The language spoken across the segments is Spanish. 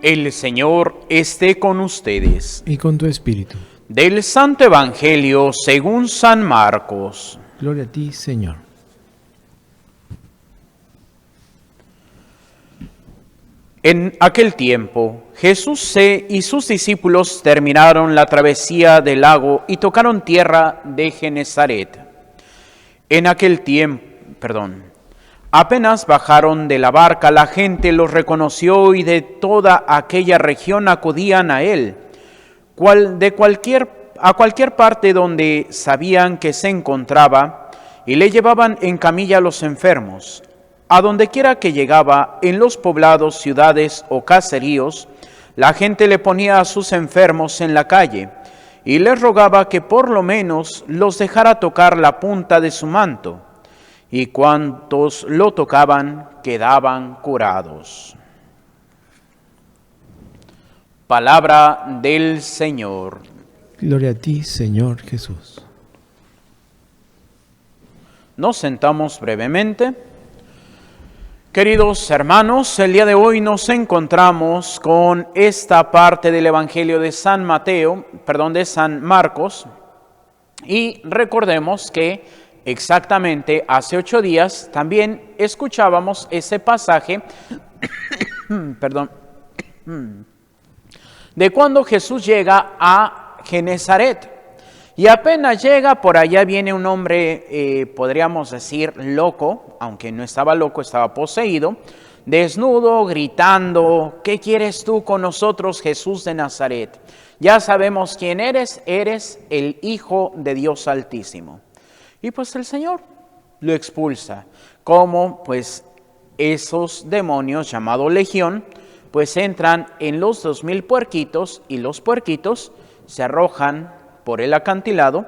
El Señor esté con ustedes. Y con tu espíritu. Del Santo Evangelio según San Marcos. Gloria a ti, Señor. En aquel tiempo, Jesús y sus discípulos terminaron la travesía del lago y tocaron tierra de Genesaret. Apenas bajaron de la barca, la gente los reconoció y de toda aquella región acudían a él, a cualquier parte donde sabían que se encontraba, y le llevaban en camilla a los enfermos. A donde quiera que llegaba, en los poblados, ciudades o caseríos, la gente le ponía a sus enfermos en la calle y les rogaba que por lo menos los dejara tocar la punta de su manto. Y cuantos lo tocaban quedaban curados. Palabra del Señor. Gloria a ti, Señor Jesús. Nos sentamos brevemente. Queridos hermanos, el día de hoy nos encontramos con esta parte del Evangelio de San Marcos, y recordemos que exactamente hace 8 días también escuchábamos ese pasaje de cuando Jesús llega a Genesaret. Y apenas llega, por allá viene un hombre, podríamos decir, loco, aunque no estaba loco, estaba poseído, desnudo, gritando: ¿qué quieres tú con nosotros, Jesús de Nazaret? Ya sabemos quién eres el Hijo de Dios Altísimo. Y pues el Señor lo expulsa. Como pues esos demonios llamados legión, pues entran en los 2000 puerquitos y los puerquitos se arrojan por el acantilado,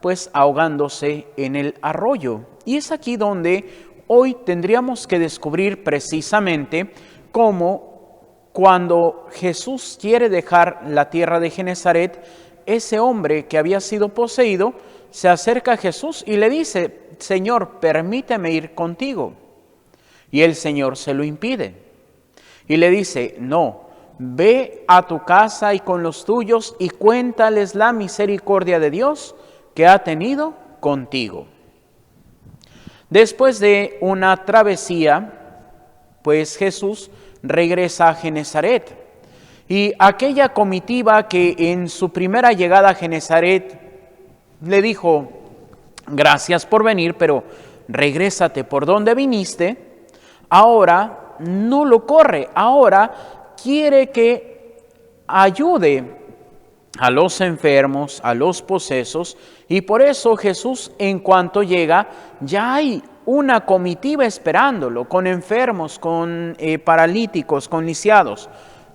pues ahogándose en el arroyo. Y es aquí donde hoy tendríamos que descubrir precisamente cómo cuando Jesús quiere dejar la tierra de Genesaret, ese hombre que había sido poseído se acerca a Jesús y le dice: Señor, permíteme ir contigo. Y el Señor se lo impide. Y le dice: no, ve a tu casa y con los tuyos y cuéntales la misericordia de Dios que ha tenido contigo. Después de una travesía, pues Jesús regresa a Genesaret. Y aquella comitiva que en su primera llegada a Genesaret le dijo: gracias por venir, pero regrésate por donde viniste, ahora no lo corre, ahora quiere que ayude a los enfermos, a los posesos, y por eso Jesús, en cuanto llega, ya hay una comitiva esperándolo, con enfermos, con paralíticos, con lisiados.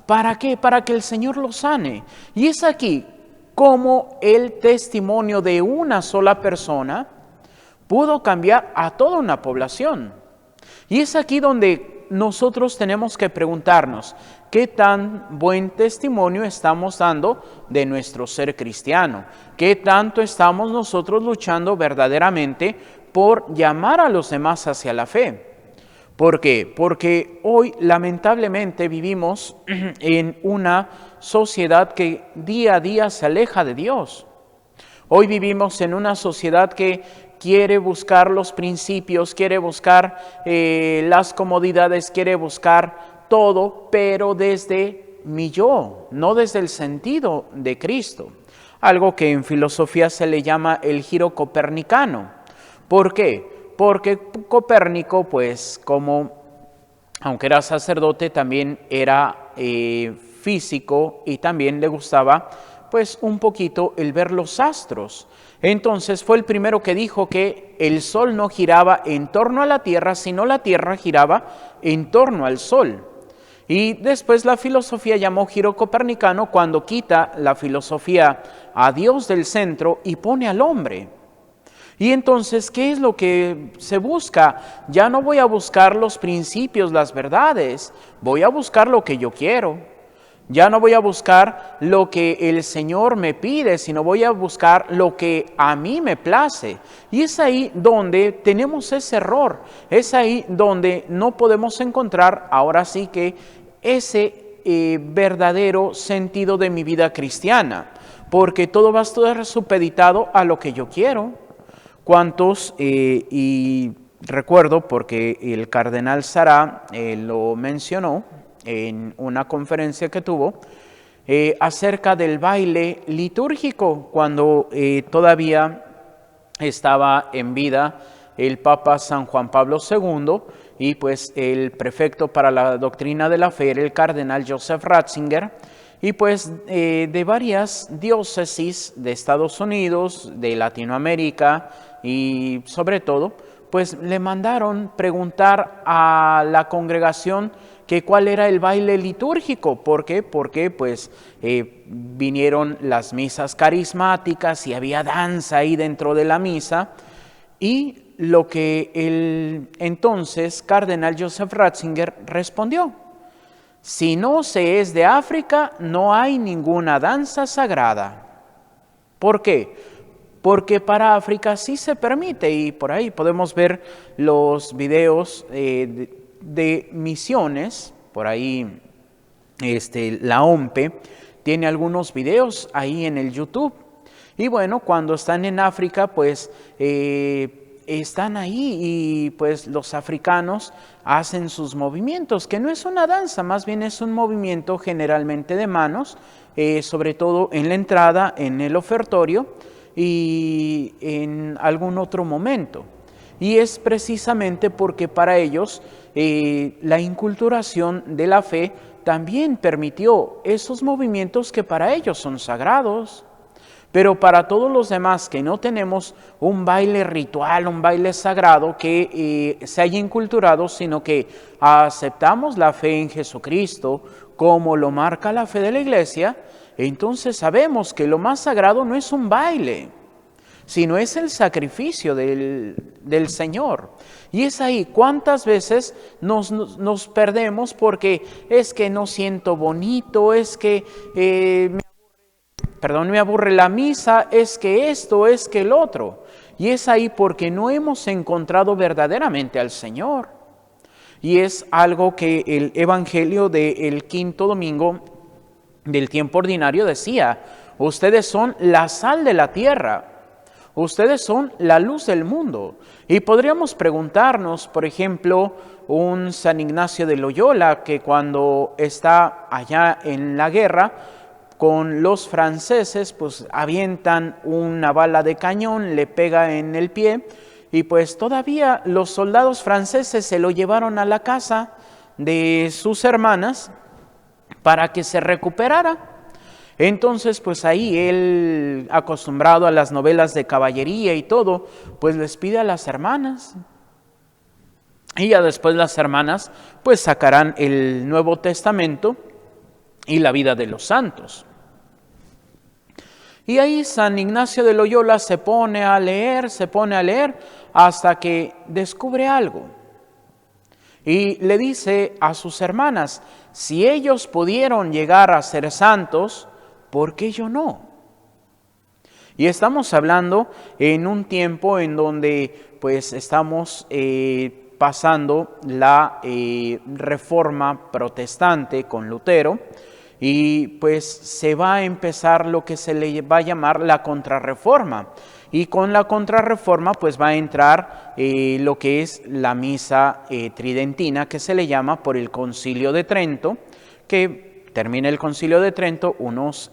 ¿Para qué? Para que el Señor los sane. Y es aquí como el testimonio de una sola persona pudo cambiar a toda una población. Y es aquí donde nosotros tenemos que preguntarnos: ¿qué tan buen testimonio estamos dando de nuestro ser cristiano? ¿Qué tanto estamos nosotros luchando verdaderamente por llamar a los demás hacia la fe? ¿Por qué? Porque hoy lamentablemente vivimos en una sociedad que día a día se aleja de Dios. Hoy vivimos en una sociedad que quiere buscar los principios, quiere buscar las comodidades, quiere buscar todo, pero desde mi yo, no desde el sentido de Cristo. Algo que en filosofía se le llama el giro copernicano. ¿Por qué? Porque Copérnico, pues aunque era sacerdote, también era físico y también le gustaba pues un poquito el ver los astros. Entonces fue el primero que dijo que el sol no giraba en torno a la tierra, sino la tierra giraba en torno al sol. Y después la filosofía llamó giro copernicano cuando quita la filosofía a Dios del centro y pone al hombre. Y entonces, ¿qué es lo que se busca? Ya no voy a buscar los principios, las verdades, voy a buscar lo que yo quiero. Ya no voy a buscar lo que el Señor me pide, sino voy a buscar lo que a mí me place. Y es ahí donde tenemos ese error, es ahí donde no podemos encontrar ahora sí que ese verdadero sentido de mi vida cristiana, porque todo va a estar supeditado a lo que yo quiero. ¿Cuántos, y recuerdo porque el cardenal Sará lo mencionó en una conferencia que tuvo, acerca del baile litúrgico, cuando todavía estaba en vida el Papa San Juan Pablo II, y pues el prefecto para la doctrina de la fe era el cardenal Joseph Ratzinger, y pues de varias diócesis de Estados Unidos, de Latinoamérica y sobre todo, pues le mandaron preguntar a la congregación que cuál era el baile litúrgico. ¿Por qué? Porque pues vinieron las misas carismáticas y había danza ahí dentro de la misa, y lo que el entonces cardenal Joseph Ratzinger respondió: si no se es de África, no hay ninguna danza sagrada. ¿Por qué? Porque para África sí se permite, y por ahí podemos ver los videos de misiones. Por ahí la OMPE tiene algunos videos ahí en el YouTube. Y bueno, cuando están en África, pues están ahí y pues los africanos hacen sus movimientos, que no es una danza, más bien es un movimiento generalmente de manos, sobre todo en la entrada, en el ofertorio y en algún otro momento. Y es precisamente porque para ellos la inculturación de la fe también permitió esos movimientos que para ellos son sagrados. Pero para todos los demás que no tenemos un baile ritual, un baile sagrado que se haya inculturado, sino que aceptamos la fe en Jesucristo como lo marca la fe de la Iglesia, entonces sabemos que lo más sagrado no es un baile, sino es el sacrificio del Señor. Y es ahí cuántas veces nos perdemos porque es que no siento bonito, es que me aburre la misa, es que esto, es que el otro. Y es ahí porque no hemos encontrado verdaderamente al Señor. Y es algo que el Evangelio del quinto domingo del tiempo ordinario decía: ustedes son la sal de la tierra, ustedes son la luz del mundo. Y podríamos preguntarnos, por ejemplo, un San Ignacio de Loyola, que cuando está allá en la guerra con los franceses, pues avientan una bala de cañón, le pega en el pie, y pues todavía los soldados franceses se lo llevaron a la casa de sus hermanas para que se recuperara. Entonces, pues ahí él, acostumbrado a las novelas de caballería y todo, pues les pide a las hermanas. Y ya después las hermanas, pues sacarán el Nuevo Testamento y la vida de los santos. Y ahí San Ignacio de Loyola se pone a leer hasta que descubre algo. Y le dice a sus hermanas: si ellos pudieron llegar a ser santos, ¿por qué yo no? Y estamos hablando en un tiempo en donde pues estamos pasando la reforma protestante con Lutero, y pues se va a empezar lo que se le va a llamar la contrarreforma. Y con la contrarreforma pues va a entrar lo que es la misa tridentina, que se le llama por el Concilio de Trento, que termina el Concilio de Trento unos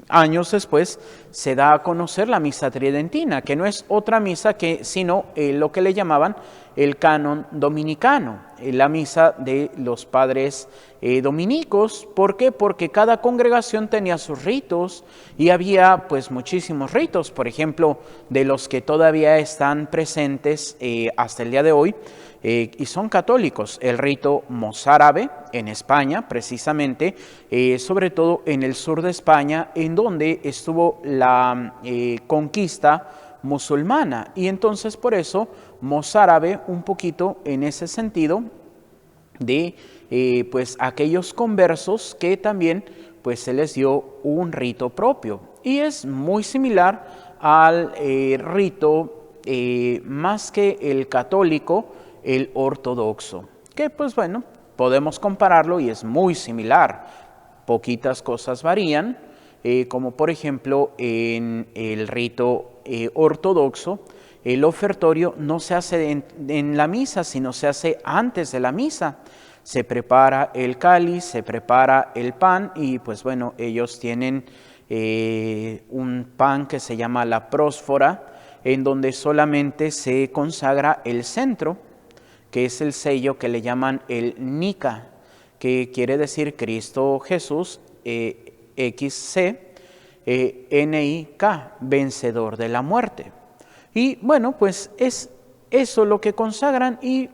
años después, se da a conocer la misa tridentina, que no es otra misa sino lo que le llamaban el canon dominicano, la misa de los padres dominicos. ¿Por qué? Porque cada congregación tenía sus ritos y había pues muchísimos ritos. Por ejemplo, de los que todavía están presentes hasta el día de hoy y son católicos, el rito mozárabe en España, precisamente, sobre todo en el sur de España, en donde estuvo la conquista musulmana, y entonces por eso mozárabe un poquito en ese sentido de pues aquellos conversos que también pues se les dio un rito propio, y es muy similar al rito más que el católico, el ortodoxo, que pues bueno, podemos compararlo y es muy similar. Poquitas cosas varían, como por ejemplo en el rito ortodoxo, el ofertorio no se hace en la misa, sino se hace antes de la misa. Se prepara el cáliz, se prepara el pan y pues bueno, ellos tienen un pan que se llama la prósfora, en donde solamente se consagra el centro, que es el sello que le llaman el Nica, que quiere decir Cristo Jesús, XC, NIK, vencedor de la muerte. Y bueno, pues es eso lo que consagran y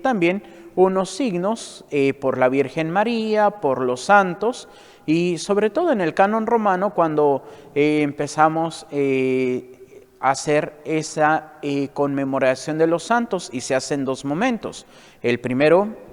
también unos signos por la Virgen María, por los santos y sobre todo en el canon romano cuando empezamos a hacer esa conmemoración de los santos y se hace en dos momentos. El primero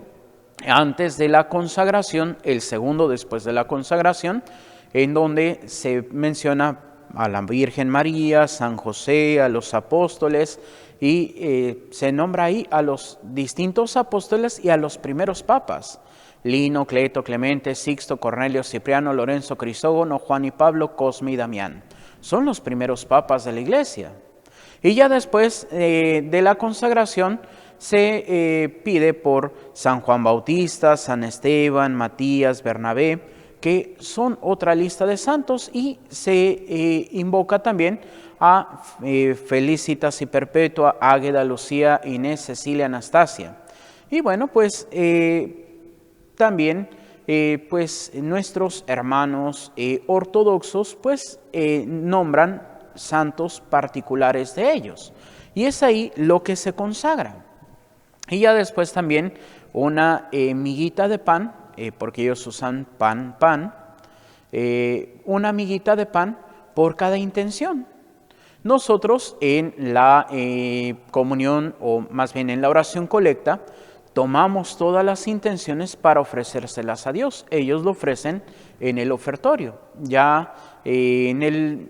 antes de la consagración, el segundo después de la consagración, en donde se menciona a la Virgen María, San José, a los apóstoles y se nombra ahí a los distintos apóstoles y a los primeros papas. Lino, Cleto, Clemente, Sixto, Cornelio, Cipriano, Lorenzo, Crisógono, Juan y Pablo, Cosme y Damián. Son los primeros papas de la Iglesia. Y ya después de la consagración se pide por San Juan Bautista, San Esteban, Matías, Bernabé, que son otra lista de santos y se invoca también a Felicitas y Perpetua, Águeda, Lucía, Inés, Cecilia, Anastasia. Y bueno, pues también pues nuestros hermanos ortodoxos pues nombran santos particulares de ellos. Y es ahí lo que se consagra. Y ya después también una miguita de pan, porque ellos usan pan, una miguita de pan por cada intención. Nosotros en la comunión, o más bien en la oración colecta, tomamos todas las intenciones para ofrecérselas a Dios. Ellos lo ofrecen en el ofertorio. Ya en el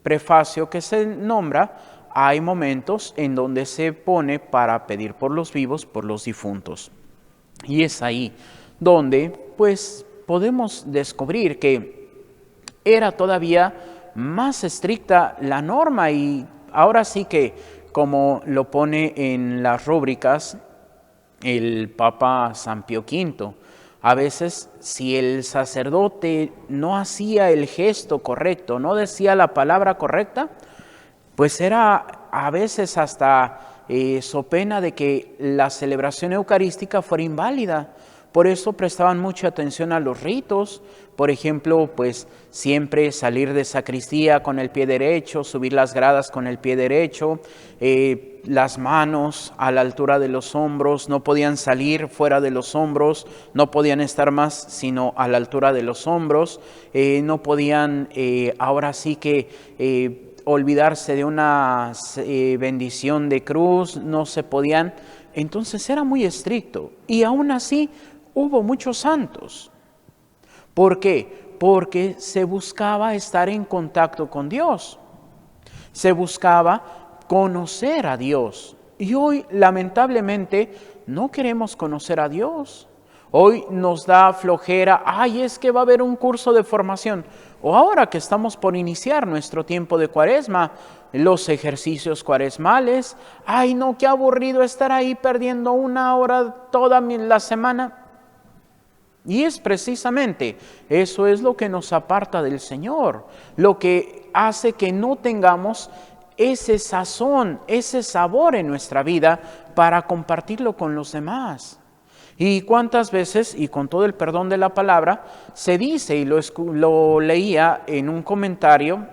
prefacio que se nombra, hay momentos en donde se pone para pedir por los vivos, por los difuntos. Y es ahí donde pues podemos descubrir que era todavía más estricta la norma y ahora sí que, como lo pone en las rúbricas el Papa San Pío V, a veces si el sacerdote no hacía el gesto correcto, no decía la palabra correcta, pues era a veces hasta so pena de que la celebración eucarística fuera inválida. Por eso prestaban mucha atención a los ritos, por ejemplo, pues siempre salir de sacristía con el pie derecho, subir las gradas con el pie derecho, las manos a la altura de los hombros, no podían salir fuera de los hombros, no podían estar más sino a la altura de los hombros, no podían ahora sí que olvidarse de una bendición de cruz, no se podían, entonces era muy estricto y aún así hubo muchos santos. ¿Por qué? Porque se buscaba estar en contacto con Dios. Se buscaba conocer a Dios. Y hoy, lamentablemente, no queremos conocer a Dios. Hoy nos da flojera, ay, es que va a haber un curso de formación. O ahora que estamos por iniciar nuestro tiempo de Cuaresma, los ejercicios cuaresmales, ay, no, qué aburrido estar ahí perdiendo 1 hora toda la semana. Y es precisamente eso es lo que nos aparta del Señor, lo que hace que no tengamos ese sazón, ese sabor en nuestra vida para compartirlo con los demás. Y cuántas veces, y con todo el perdón de la palabra, se dice, y lo leía en un comentario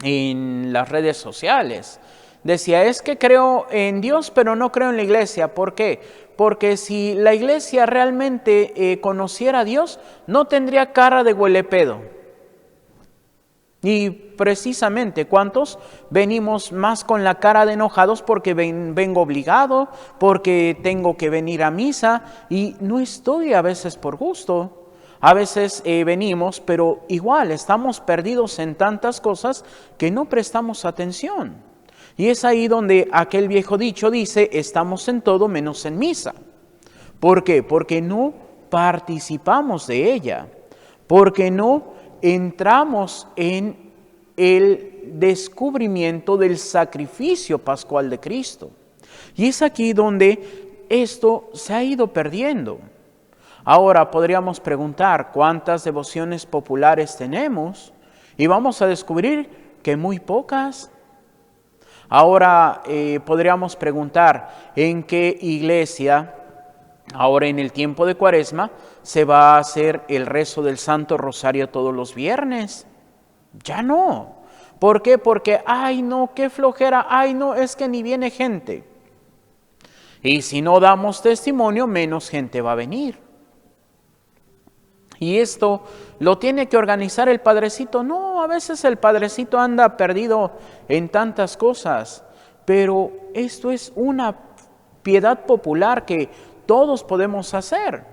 en las redes sociales, decía, es que creo en Dios, pero no creo en la iglesia. ¿Por qué? Porque si la iglesia realmente conociera a Dios, no tendría cara de huelepedo. Y precisamente, ¿cuántos venimos más con la cara de enojados porque vengo obligado, porque tengo que venir a misa y no estoy a veces por gusto? A veces venimos, pero igual estamos perdidos en tantas cosas que no prestamos atención. Y es ahí donde aquel viejo dicho dice, estamos en todo menos en misa. ¿Por qué? Porque no participamos de ella, porque no entramos en el descubrimiento del sacrificio pascual de Cristo. Y es aquí donde esto se ha ido perdiendo. Ahora podríamos preguntar cuántas devociones populares tenemos y vamos a descubrir que muy pocas. Ahora podríamos preguntar en qué iglesia, ahora en el tiempo de Cuaresma, se va a hacer el rezo del Santo Rosario todos los viernes. Ya no. ¿Por qué? Porque, ay no, qué flojera, ay no, es que ni viene gente. Y si no damos testimonio, menos gente va a venir. Y esto lo tiene que organizar el padrecito. No, a veces el padrecito anda perdido en tantas cosas, pero esto es una piedad popular que todos podemos hacer.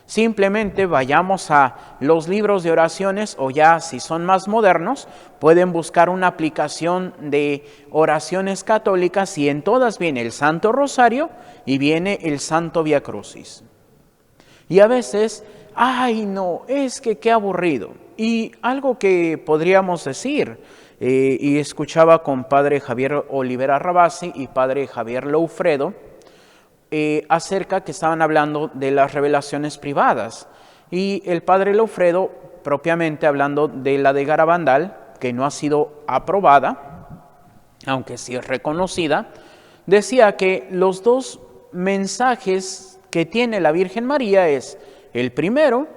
Simplemente vayamos a los libros de oraciones o ya si son más modernos, pueden buscar una aplicación de oraciones católicas y en todas viene el Santo Rosario y viene el Santo Vía Crucis. Y a veces, ay no, es que qué aburrido. Y algo que podríamos decir, y escuchaba con padre Javier Olivera Rabasi y padre Javier Loufredo, acerca que estaban hablando de las revelaciones privadas. Y el padre Loufredo, propiamente hablando de la de Garabandal, que no ha sido aprobada, aunque sí es reconocida, decía que los dos mensajes que tiene la Virgen María es, el primero,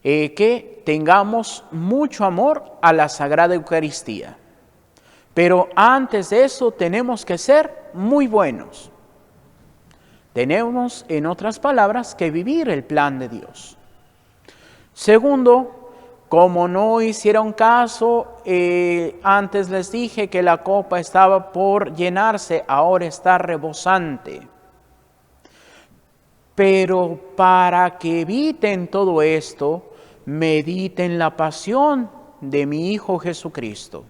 que tengamos mucho amor a la Sagrada Eucaristía. Pero antes de eso tenemos que ser muy buenos. Tenemos, en otras palabras, que vivir el plan de Dios. Segundo, como no hicieron caso, antes les dije que la copa estaba por llenarse, ahora está rebosante. Pero para que eviten todo esto, mediten la pasión de mi Hijo Jesucristo.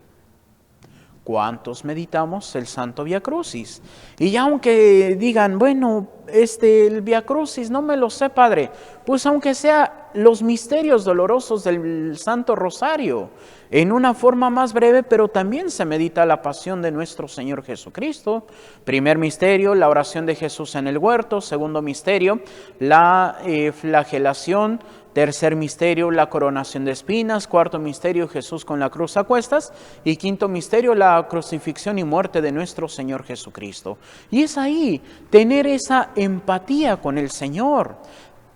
¿Cuántos meditamos el Santo Vía Crucis? Y ya aunque digan, bueno, el Vía Crucis no me lo sé, Padre, pues aunque sea los misterios dolorosos del Santo Rosario, en una forma más breve, pero también se medita la pasión de nuestro Señor Jesucristo. Primer misterio, la oración de Jesús en el huerto. Segundo misterio, la flagelación. Tercer misterio, la coronación de espinas. Cuarto misterio, Jesús con la cruz a cuestas. Y quinto misterio, la crucifixión y muerte de nuestro Señor Jesucristo. Y es ahí, tener esa empatía con el Señor,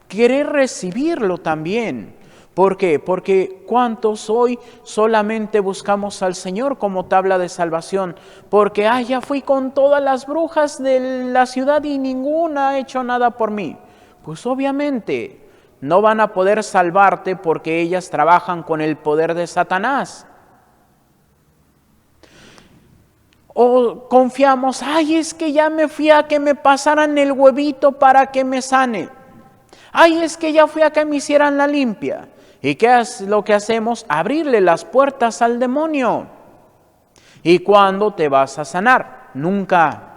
querer recibirlo también. ¿Por qué? Porque ¿cuántos hoy solamente buscamos al Señor como tabla de salvación? Porque, ya fui con todas las brujas de la ciudad y ninguna ha hecho nada por mí. Pues obviamente no van a poder salvarte porque ellas trabajan con el poder de Satanás. O confiamos, es que ya me fui a que me pasaran el huevito para que me sane. Es que ya fui a que me hicieran la limpia. ¿Y qué es lo que hacemos? Abrirle las puertas al demonio. ¿Y cuándo te vas a sanar? Nunca.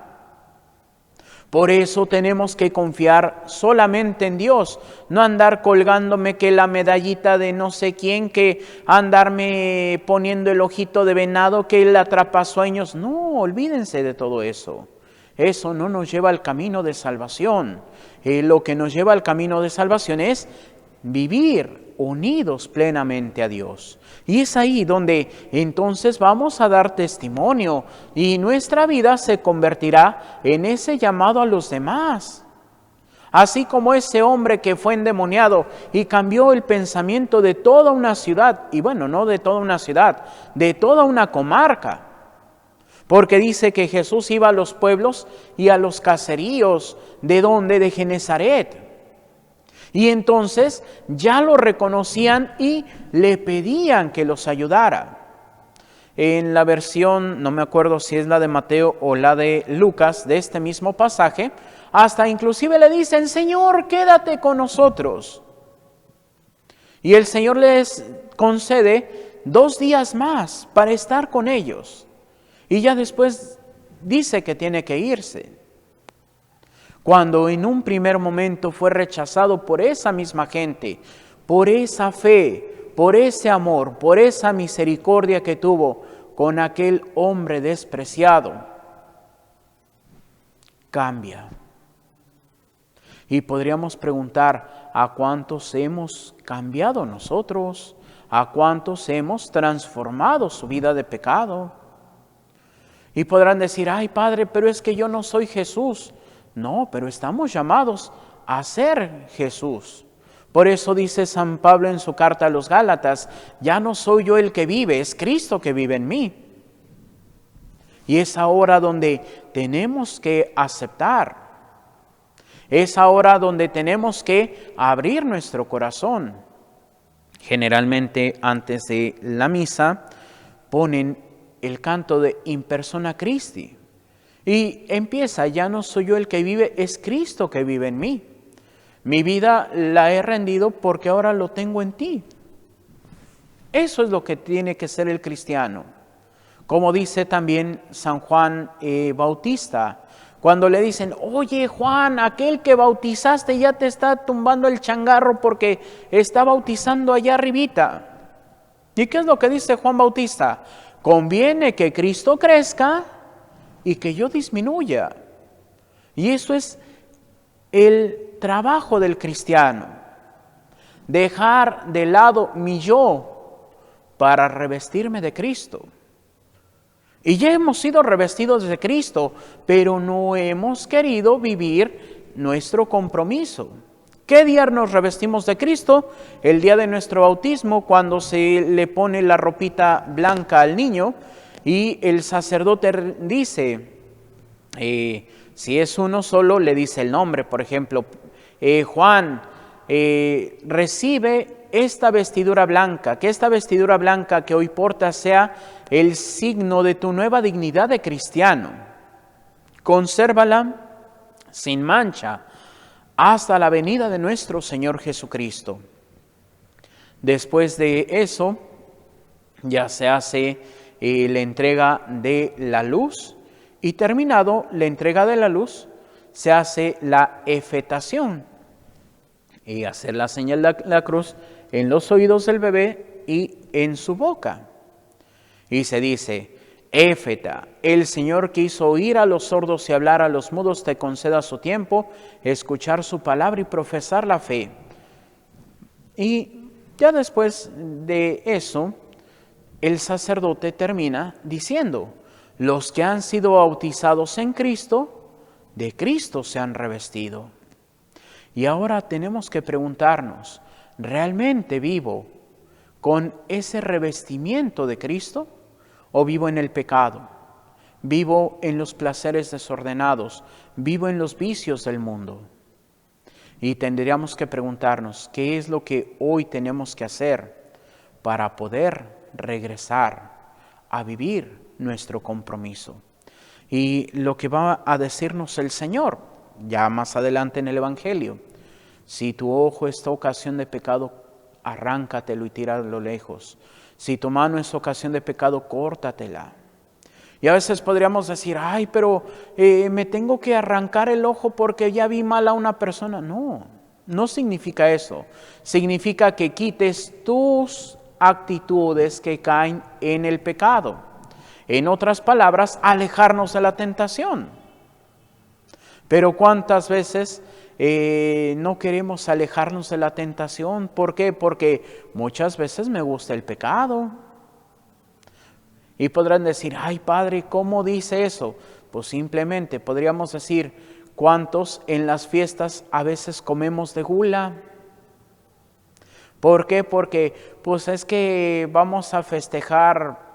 Por eso tenemos que confiar solamente en Dios, no andar colgándome que la medallita de no sé quién, que andarme poniendo el ojito de venado, que el atrapasueños. No, olvídense de todo eso. Eso no nos lleva al camino de salvación. Lo que nos lleva al camino de salvación es vivir unidos plenamente a Dios. Y es ahí donde entonces vamos a dar testimonio y nuestra vida se convertirá en ese llamado a los demás. Así como ese hombre que fue endemoniado y cambió el pensamiento de toda una ciudad, y bueno, no de toda una ciudad, de toda una comarca. Porque dice que Jesús iba a los pueblos y a los caseríos. ¿De dónde? De Genezaret. Y entonces ya lo reconocían y le pedían que los ayudara. En la versión, no me acuerdo si es la de Mateo o la de Lucas, de este mismo pasaje, hasta inclusive le dicen, Señor, quédate con nosotros. Y el Señor les concede 2 días más para estar con ellos. Y ya después dice que tiene que irse. cuando en un primer momento fue rechazado por esa misma gente, por esa fe, por ese amor, por esa misericordia que tuvo con aquel hombre despreciado, cambia. Y podríamos preguntar, ¿a cuántos hemos cambiado nosotros? ¿A cuántos hemos transformado su vida de pecado? Y podrán decir, ay Padre, pero es que yo no soy Jesús. No, pero estamos llamados a ser Jesús. Por eso dice San Pablo en su carta a los Gálatas, ya no soy yo el que vive, es Cristo que vive en mí. Y es ahora donde tenemos que aceptar. Es ahora donde tenemos que abrir nuestro corazón. Generalmente antes de la misa ponen el canto de In persona Christi. Y empieza, ya no soy yo el que vive, es Cristo que vive en mí. Mi vida la he rendido porque ahora lo tengo en ti. Eso es lo que tiene que ser el cristiano. Como dice también San Juan Bautista, cuando le dicen, oye Juan, aquel que bautizaste ya te está tumbando el changarro porque está bautizando allá arribita. ¿Y qué es lo que dice Juan Bautista? Conviene que Cristo crezca y que yo disminuya. Y eso es el trabajo del cristiano. Dejar de lado mi yo para revestirme de Cristo. Y ya hemos sido revestidos de Cristo, pero no hemos querido vivir nuestro compromiso. ¿Qué día nos revestimos de Cristo? El día de nuestro bautismo, cuando se le pone la ropita blanca al niño y el sacerdote dice, si es uno solo, le dice el nombre. Por ejemplo, Juan, recibe esta vestidura blanca, que esta vestidura blanca que hoy portas sea el signo de tu nueva dignidad de cristiano. Consérvala sin mancha hasta la venida de nuestro Señor Jesucristo. Después de eso, ya se hace la entrega de la luz y terminado la entrega de la luz, se hace la efetación y hacer la señal de la cruz en los oídos del bebé y en su boca. Y se dice, Éfeta, el Señor que hizo oír a los sordos y hablar a los mudos te conceda su tiempo, escuchar su palabra y profesar la fe. Y ya después de eso, el sacerdote termina diciendo, los que han sido bautizados en Cristo, de Cristo se han revestido. Y ahora tenemos que preguntarnos, ¿realmente vivo con ese revestimiento de Cristo? ¿O vivo en el pecado? ¿Vivo en los placeres desordenados? ¿Vivo en los vicios del mundo? Y tendríamos que preguntarnos, ¿qué es lo que hoy tenemos que hacer para poder regresar a vivir nuestro compromiso? Y lo que va a decirnos el Señor, ya más adelante en el Evangelio, si tu ojo es ocasión de pecado, arráncatelo y tíralo lejos. Si tu mano es ocasión de pecado, córtatela. Y a veces podríamos decir, ay, pero me tengo que arrancar el ojo porque ya vi mal a una persona. No, no significa eso. Significa que quites tus actitudes que caen en el pecado. En otras palabras, alejarnos de la tentación. Pero ¿cuántas veces no queremos alejarnos de la tentación? ¿Por qué? Porque muchas veces me gusta el pecado. Y podrán decir, ay Padre, ¿cómo dice eso? Pues simplemente podríamos decir, ¿cuántos en las fiestas a veces comemos de gula? ¿Por qué? Porque pues es que vamos a festejar,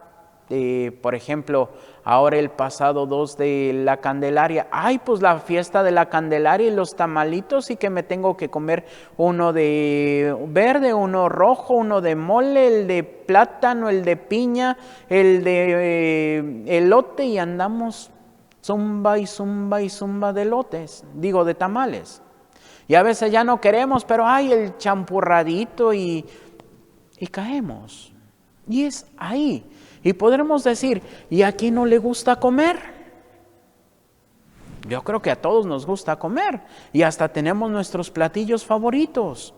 por ejemplo, ahora el pasado 2 de la Candelaria. Ay, pues la fiesta de la Candelaria y los tamalitos y que me tengo que comer uno de verde, uno rojo, uno de mole, el de plátano, el de piña, el de elote y andamos zumba y zumba y zumba de elotes, digo de tamales. Y a veces ya no queremos, pero hay el champurradito y caemos. Y es ahí. Y podremos decir, ¿y a quién no le gusta comer? Yo creo que a todos nos gusta comer y hasta tenemos nuestros platillos favoritos.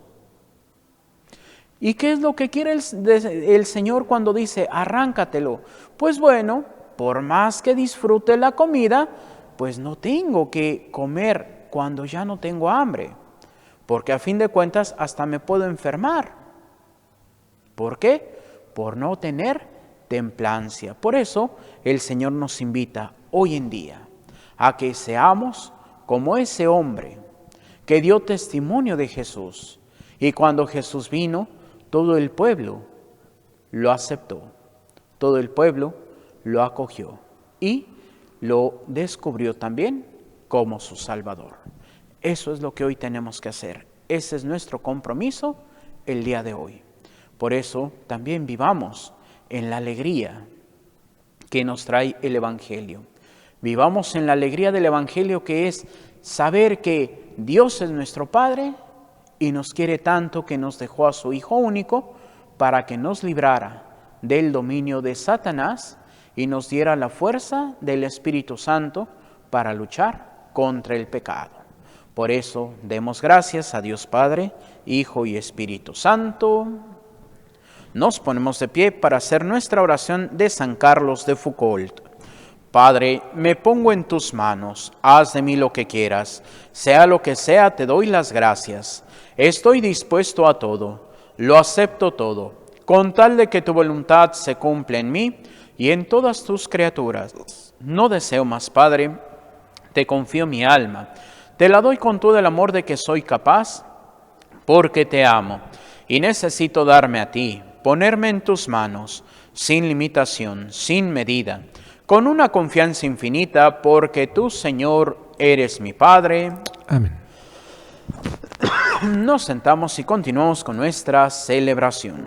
¿Y qué es lo que quiere el Señor cuando dice, arráncatelo? Pues bueno, por más que disfrute la comida, pues no tengo que comer cuando ya no tengo hambre, porque a fin de cuentas hasta me puedo enfermar. ¿Por qué? Por no tener templancia. Por eso el Señor nos invita hoy en día a que seamos como ese hombre que dio testimonio de Jesús. Y cuando Jesús vino, todo el pueblo lo aceptó, todo el pueblo lo acogió y lo descubrió también como su Salvador. Eso es lo que hoy tenemos que hacer. Ese es nuestro compromiso el día de hoy. Por eso también vivamos en la alegría que nos trae el Evangelio. Vivamos en la alegría del Evangelio, que es saber que Dios es nuestro Padre y nos quiere tanto que nos dejó a su Hijo único para que nos librara del dominio de Satanás y nos diera la fuerza del Espíritu Santo para luchar contra el pecado. Por eso demos gracias a Dios Padre, Hijo y Espíritu Santo. Nos ponemos de pie para hacer nuestra oración de San Carlos de Foucault. Padre, me pongo en tus manos, haz de mí lo que quieras, sea lo que sea, te doy las gracias. Estoy dispuesto a todo, lo acepto todo, con tal de que tu voluntad se cumpla en mí y en todas tus criaturas. No deseo más, Padre, te confío mi alma, te la doy con todo el amor de que soy capaz, porque te amo y necesito darme a ti, ponerme en tus manos, sin limitación, sin medida, con una confianza infinita, porque tú, Señor, eres mi Padre. Amén. Nos sentamos y continuamos con nuestra celebración.